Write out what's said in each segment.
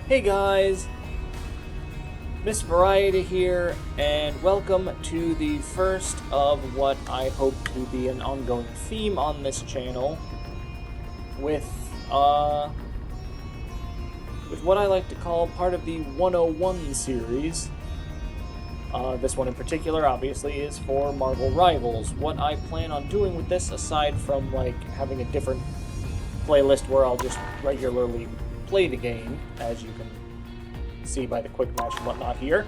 Hey guys, Miss Variety here, and welcome to the first of what I hope to be an ongoing theme on this channel with what I like to call part of the 101 series. This one in particular, obviously, is for Marvel Rivals. What I plan on doing with this, aside from, like, having a different playlist where I'll just regularly play the game, as you can see by the quick match and whatnot here,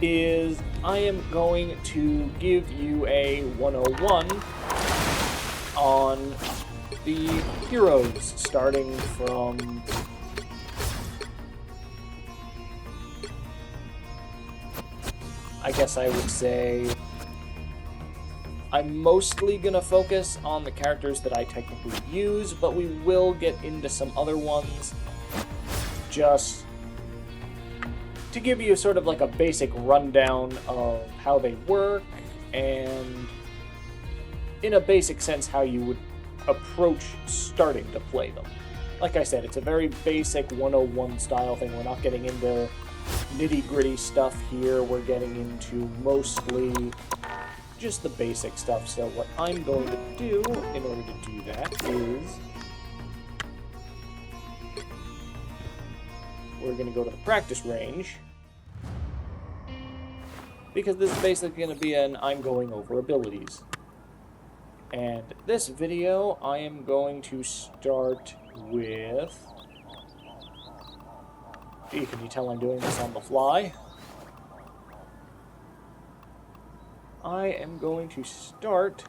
is I am going to give you a 101 on the heroes, starting from I guess I would say I'm mostly going to focus on the characters that I technically use, but we will get into some other ones just to give you sort of like a basic rundown of how they work and, in a basic sense, how you would approach starting to play them. Like I said, it's a very basic 101 style thing. We're not getting into nitty-gritty stuff here. We're getting into mostly just the basic stuff. So what I'm going to do in order to do that is we're going to go to the practice range, because this is basically going to be an I'm going over abilities. And this video, I am going to start with... Gee, can you tell I'm doing this on the fly? I am going to start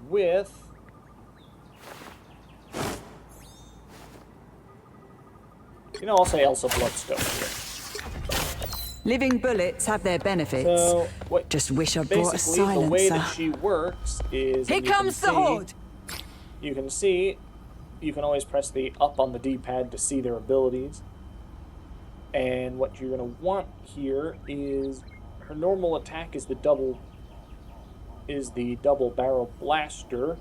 with... You know, I'll say Elsa Bloodstone here. Living bullets have their benefits. So, just wish I brought a silencer. The way that she works is... Here comes the horde! You can see, you can always press the up on the D-pad to see their abilities. And what you're going to want here is her normal attack is the double barrel blaster.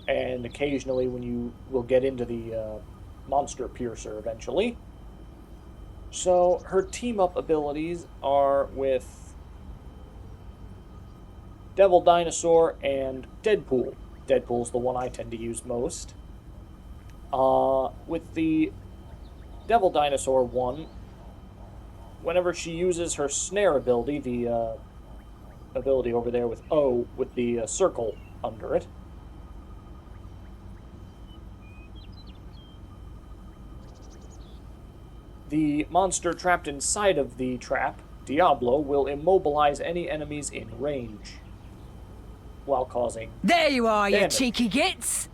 And occasionally when you will get into the monster piercer eventually. So her team-up abilities are with Devil Dinosaur and Deadpool. Deadpool's the one I tend to use most. With the Devil Dinosaur one, whenever she uses her snare ability, the ability over there with O, with the circle under it, the monster trapped inside of the trap, Diablo, will immobilize any enemies in range while causing There you are, damage. you cheeky gits!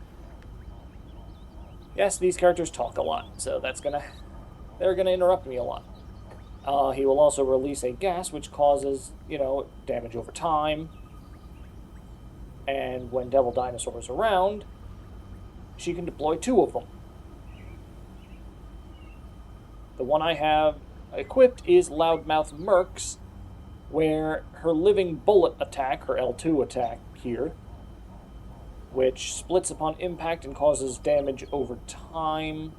Yes, these characters talk a lot, so they're gonna interrupt me a lot. He will also release a gas which causes, damage over time. And when Devil Dinosaur is around, she can deploy 2 of them. The one I have equipped is Loudmouth Mercs, where her Living Bullet attack, her L2 attack here, which splits upon impact and causes damage over time.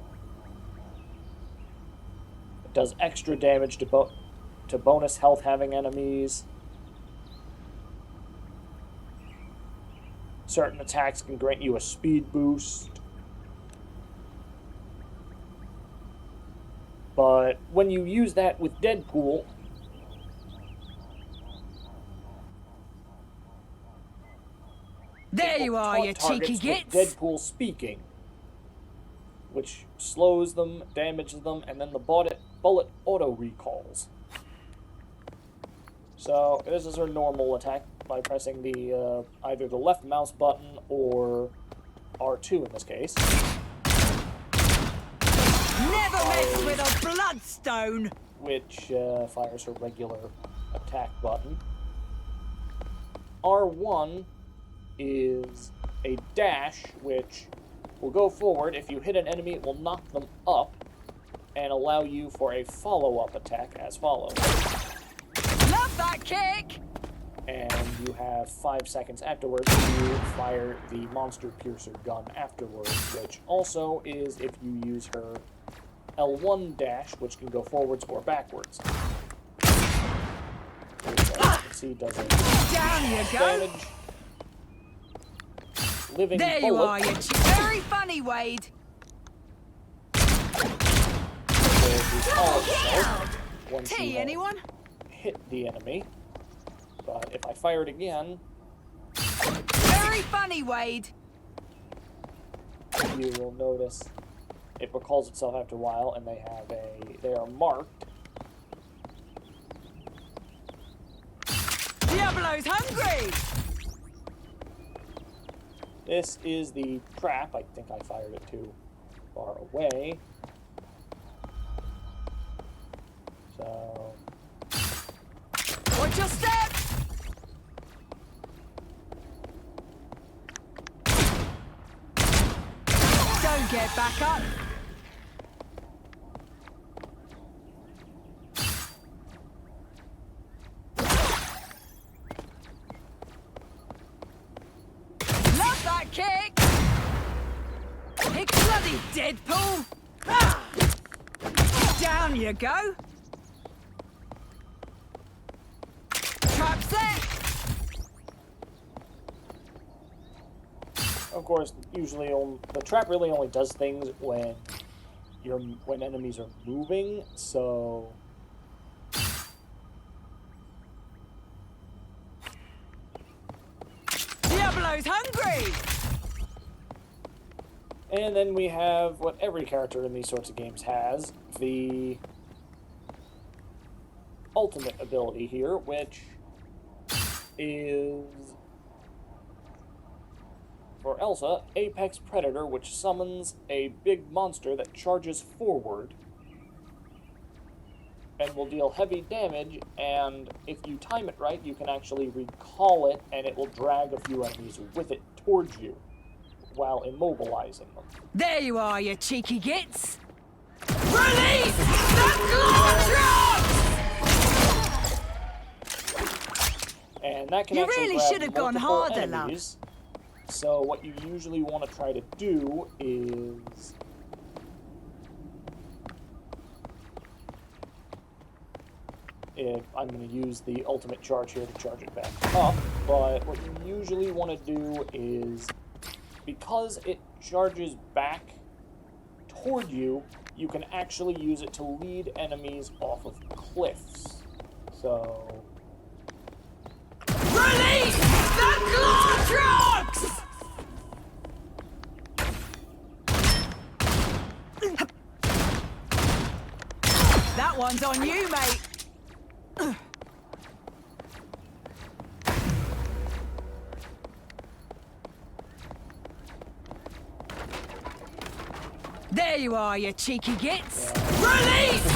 It does extra damage to bonus health having enemies. Certain attacks can grant you a speed boost. But when you use that with Deadpool, there you are, you cheeky gits! Deadpool speaking, which slows them, damages them, and then the bullet auto recalls. So this is her normal attack by pressing the either the left mouse button or R2 in this case. Never mess with a Bloodstone! Which fires her regular attack button. R1 is a dash, which will go forward. If you hit an enemy, it will knock them up and allow you for a follow-up attack as follows. Love that kick! and you have 5 seconds afterwards to fire the Monster Piercer gun afterwards, which also is if you use her L1 dash, which can go forwards or backwards. Which, as you can see, does a Down you go. damage. Living There you bullet. are, you very funny, Wade. Once Tea, you anyone? hit the enemy. But if I fire it again, Very funny, Wade. you will notice it recalls itself after a while, and they are marked. Diablo's hungry. This is the trap. I think I fired it too far away. So, Watch your step. Don't get back up. Love that kick. Kick bloody Deadpool. Ah! Down you go. Trap set. of course, usually the trap really only does things when enemies are moving. So Diablo's hungry. and then we have what every character in these sorts of games has, the ultimate ability here, which is, for Elsa, Apex Predator, which summons a big monster that charges forward and will deal heavy damage, and if you time it right, you can actually recall it, and it will drag a few enemies with it towards you while immobilizing them. There you are, you cheeky gits. Release the Glortron! And that can You actually really grab should have gone multiple harder, love. enemies. So what you usually want to try to do is I'm going to use the ultimate charge here to charge it back up, but what you usually want to do is, because it charges back toward you, you can actually use it to lead enemies off of cliffs. So Release the Glortrons! That one's on you, mate. There you are, you cheeky gits. Release the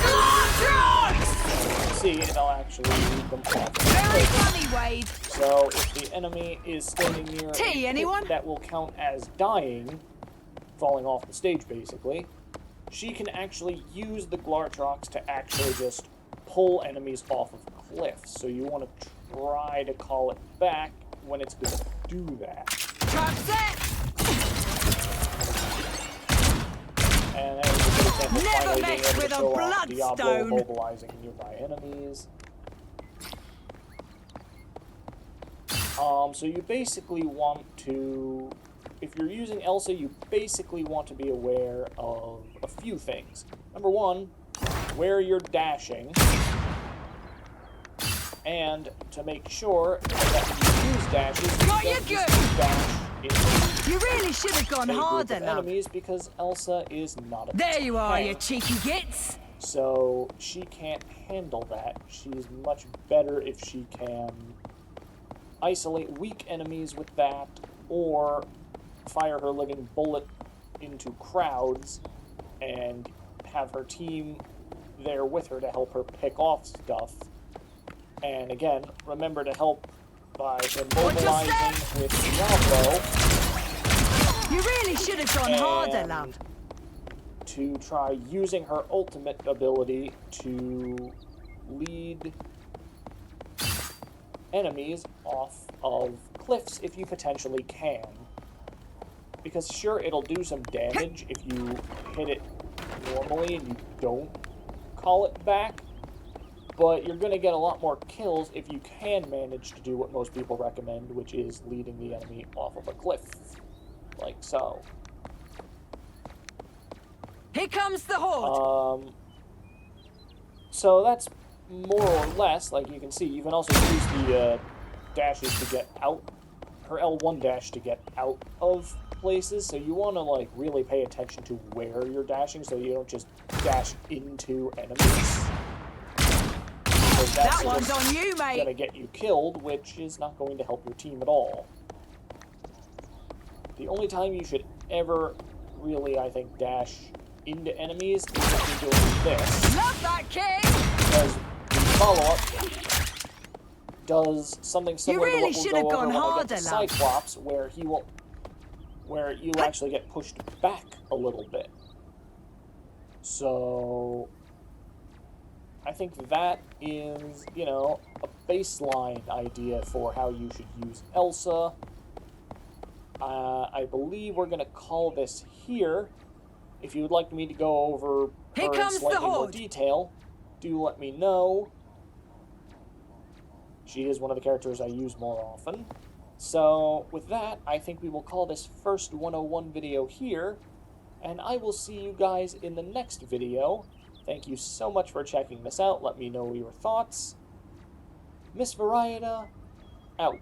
Glortrons! see, it'll actually lead them off. Very funny, Wade. So if the enemy is standing near a Tea, pit anyone? that will count as dying, falling off the stage basically, she can actually use the Glartrox to actually just pull enemies off of cliffs. So you want to try to call it back when it's going to do that. Trap set. And that was a good example of Never finally being mess able to with a show off Diablo Bloodstone. mobilizing nearby enemies. So you basically want to, if you're using Elsa, you basically want to be aware of a few things. Number one, where you're dashing, and to make sure that when you use dashes, you Got you don't good. just dash into You really should have gone a group harder, of love. enemies, because Elsa is not a There you are, you tank. cheeky gits. So she can't handle that. She's much better if she can isolate weak enemies with that, or fire her living bullet into crowds and have her team there with her to help her pick off stuff. And again, remember to help by immobilizing with Diablo. You really should have gone harder, love. To try using her ultimate ability to lead enemies off of cliffs if you potentially can. Because sure, it'll do some damage if you hit it normally and you don't call it back, but you're going to get a lot more kills if you can manage to do what most people recommend, which is leading the enemy off of a cliff, like so. Here comes the horde. So that's more or less, like you can see, you can also use the dashes to get out, or L1 dash to get out of places, so you want to like really pay attention to where you're dashing so you don't just dash into enemies. That one's on you, mate. Gonna get you killed, which is not going to help your team at all. The only time you should ever really, I think, dash into enemies is if you're doing this. Love that kick! Because the follow-up does something similar to what we'll go over when I get to Cyclops, where you actually get pushed back a little bit. So I think that is, you know, a baseline idea for how you should use Elsa. I believe we're going to call this here. If you would like me to go over her in slightly more detail, do let me know. She is one of the characters I use more often. So, with that, I think we will call this first 101 video here, and I will see you guys in the next video. Thank you so much for checking this out. Let me know your thoughts. Miss Varieta, out.